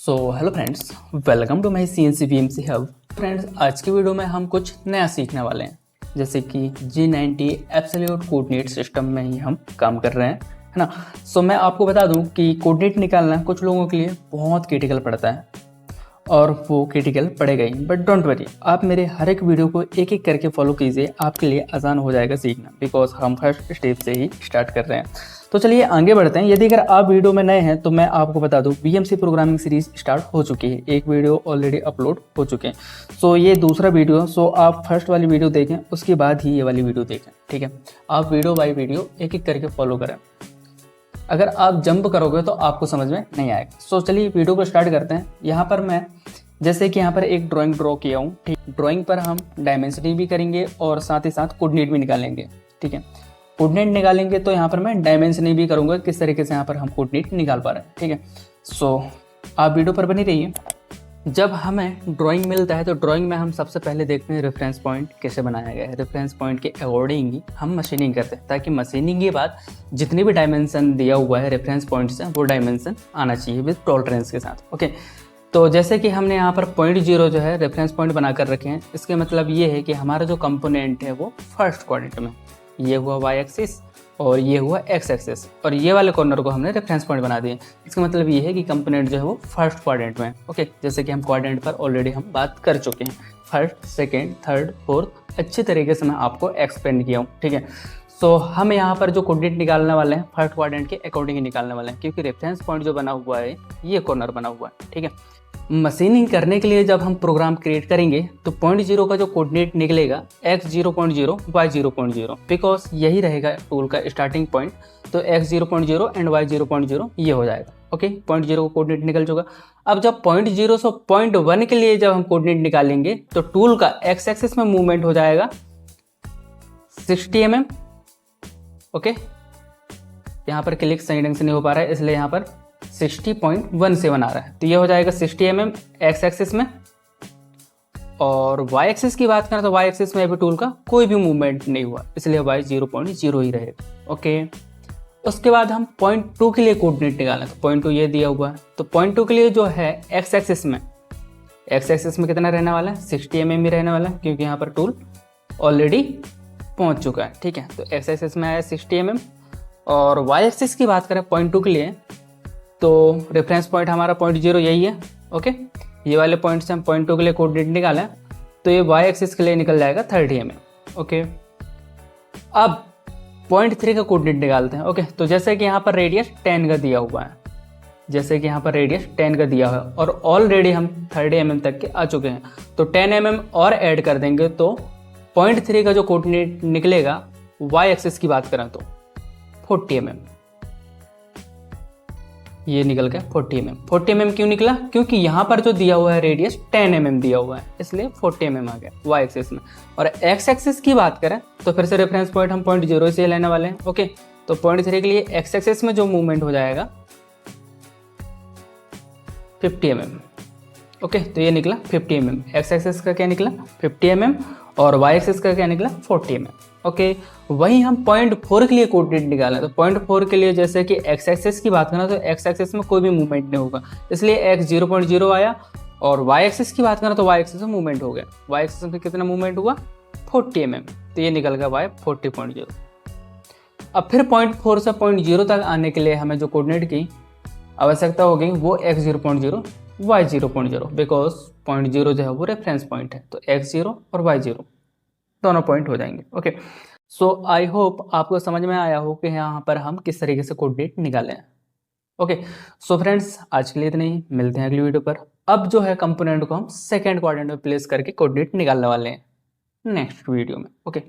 Hello friends, welcome to my CNC VMC hub. Friends, आज की video में हम कुछ नया सीखने वाले हैं, जैसे कि G90 एब्सोल्यूट कोऑर्डिनेट सिस्टम में ही हम काम कर रहे हैं, है ना। मैं आपको बता दूं कि कोऑर्डिनेट निकालना कुछ लोगों के लिए बहुत क्रिटिकल पड़ता है और वो क्रिटिकल पड़ेगा ही, बट डोंट वरी, आप मेरे हर एक वीडियो को एक एक करके फॉलो कीजिए, आपके लिए आसान हो जाएगा सीखना, बिकॉज हम फर्स्ट स्टेप से ही स्टार्ट कर रहे हैं। तो चलिए आगे बढ़ते हैं। यदि अगर आप वीडियो में नए हैं तो मैं आपको बता दूं, VMC प्रोग्रामिंग सीरीज स्टार्ट हो चुकी है, एक वीडियो ऑलरेडी अपलोड हो चुके हैं। ये दूसरा वीडियो, आप फर्स्ट वाली वीडियो देखें, उसके बाद ही ये वाली वीडियो देखें, ठीक है। आप वीडियो बाय वीडियो एक एक करके फॉलो करें, अगर आप जंप करोगे तो आपको समझ में नहीं आएगा। चलिए वीडियो को स्टार्ट करते हैं। यहाँ पर मैं जैसे कि यहाँ पर एक ड्राइंग ड्रॉ किया हूँ, ठीक। ड्राइंग पर हम डायमेंशनिंग भी करेंगे और साथ ही साथ कोऑर्डिनेट भी निकालेंगे, ठीक है। कोऑर्डिनेट निकालेंगे तो यहाँ पर मैं डायमेंशनिंग भी करूँगा, किस तरीके से यहाँ पर हम कोऑर्डिनेट निकाल पा रहे हैं, ठीक है। आप वीडियो पर बनी रहिए। जब हमें ड्राइंग मिलता है तो ड्राइंग में हम सबसे पहले देखते हैं रेफरेंस पॉइंट कैसे बनाया गया है। रेफरेंस पॉइंट के अकॉर्डिंग ही हम मशीनिंग करते हैं, ताकि मशीनिंग के बाद जितनी भी डायमेंशन दिया हुआ है रेफरेंस पॉइंट से, वो डायमेंशन आना चाहिए विद टॉलरेंस के साथ, ओके। तो जैसे कि हमने यहाँ पर 0.0 जो है रेफरेंस पॉइंट बना कर रखे हैं, इसके मतलब ये है कि हमारा जो कंपोनेंट है वो फर्स्ट क्वाड्रेंट में, ये हुआ वाई एक्सिस और ये हुआ एक्स एक्सिस, और ये वाले कॉर्नर को हमने रेफरेंस पॉइंट बना दिए। इसका मतलब ये है कि कंपोनेंट जो है वो फर्स्ट क्वाड्रेंट में, ओके। जैसे कि हम क्वाड्रेंट पर ऑलरेडी हम बात कर चुके हैं, फर्स्ट, सेकेंड, थर्ड, फोर्थ, अच्छी तरीके से मैं आपको एक्सप्लेन किया हूँ, ठीक है। हम यहाँ पर जो कोऑर्डिनेट निकालने वाले हैं फर्स्ट क्वाड्रेंट के अकॉर्डिंग ही निकालने वाले हैं, क्योंकि रेफरेंस पॉइंट जो बना हुआ है ये कॉर्नर बना हुआ है, ठीक है। मशीनिंग करने के लिए जब हम प्रोग्राम क्रिएट करेंगे तो 0.0 का जो कोऑर्डिनेट निकलेगा x0.0 y0.0, बिकॉज यही रहेगा टूल का स्टार्टिंग पॉइंट। तो x0.0 एंड y0.0 ये हो जाएगा, ओके। 0.0 का कोऑर्डिनेट निकल चुका। अब जब 0.0 से 0.1 के लिए जब हम कोऑर्डिनेट निकालेंगे तो टूल का x एक्सिस में मूवमेंट हो जाएगा 60 mm, ओके। यहाँ पर क्लिक सही ढंग से नहीं हो पा रहा है, इसलिए यहाँ पर 60.17 आ रहा है। तो ये हो जाएगा 60 mm एक्स एक्सिस में। और वाई एक्सिस की बात करें तो वाई एक्सिस में अभी टूल का कोई भी मूवमेंट नहीं हुआ, इसलिए वाई 0.0 ही रहेगा, ओके। उसके बाद हम 0.2 के लिए कोऑर्डिनेट निकालें, तो 0.2 ये दिया हुआ है। तो 0.2 के लिए जो है एक्स एक्सिस में कितना रहने वाला है, 60 mm ही रहने वाला है, क्योंकि यहाँ पर टूल ऑलरेडी पहुँच चुका है, ठीक है। तो एक्स एक्सिस में आया 60 mm। और वाई एक्सिस की बात करें 0.2 के लिए, तो रेफरेंस पॉइंट हमारा 0.0 यही है, ओके। ये वाले पॉइंट से हम 0.2 के लिए कोऑर्डिनेट निकालें तो ये वाई एक्सिस के लिए निकल जाएगा 30 mm, ओके। अब 0.3 का कोऑर्डिनेट निकालते हैं, ओके। तो जैसे कि यहाँ पर रेडियस 10 का दिया हुआ है, और ऑलरेडी हम 30 mm तक के आ चुके हैं, तो 10 mm और ऐड कर देंगे तो 0.3 का जो कोऑर्डिनेट निकलेगा वाई एक्सिस की बात करें तो 40 mm, ये निकल गया 40 mm। 40 mm क्यों निकला, क्योंकि यहाँ पर जो दिया हुआ है रेडियस 10 mm दिया हुआ है, इसलिए 40 mm आ गया वाई एक्सिस में। और एक्स एक्सिस की बात करें तो फिर से रेफरेंस पॉइंट हम 0.0 से लेने वाले हैं, ओके। तो 0.3 के लिए एक्स एक्सिस में जो मूवमेंट हो जाएगा 50 mm, ओके। तो ये निकला 50 mm। एक्स एक्सिस का क्या निकला 50 mm और वाई एक्सिस का क्या निकला 40 mm, ओके। वहीं हम 0.4 के लिए कोऑर्डिनेट निकालें तो 0.4 के लिए जैसे कि एक्स एक्सिस की बात करें तो एक्स एक्सिस में कोई भी मूवमेंट नहीं होगा, इसलिए x 0.0 आया। और वाई एक्सिस की बात करें तो वाई एक्सिस में मूवमेंट हो गया, वाई एक्सिस में कितना मूवमेंट हुआ 40 mm, तो ये निकल गया y 40.0। अब फिर 0.4 से 0.0 तक आने के लिए हमें जो कोऑर्डिनेट की आवश्यकता होगी वो x 0.0 y 0.0, बिकॉज 0.0 जो है वो रेफरेंस पॉइंट है, तो x 0 और y 0 दोनों पॉइंट हो जाएंगे, ओके। आई होप आपको समझ में आया हो कि यहाँ पर हम किस तरीके से कोऑर्डिनेट निकालें, ओके। फ्रेंड्स, आज के लिए इतना ही, मिलते हैं अगली वीडियो पर। अब जो है कंपोनेंट को हम सेकेंड क्वाड्रेंट में प्लेस करके कोऑर्डिनेट निकालने वाले हैं नेक्स्ट वीडियो में, ओके।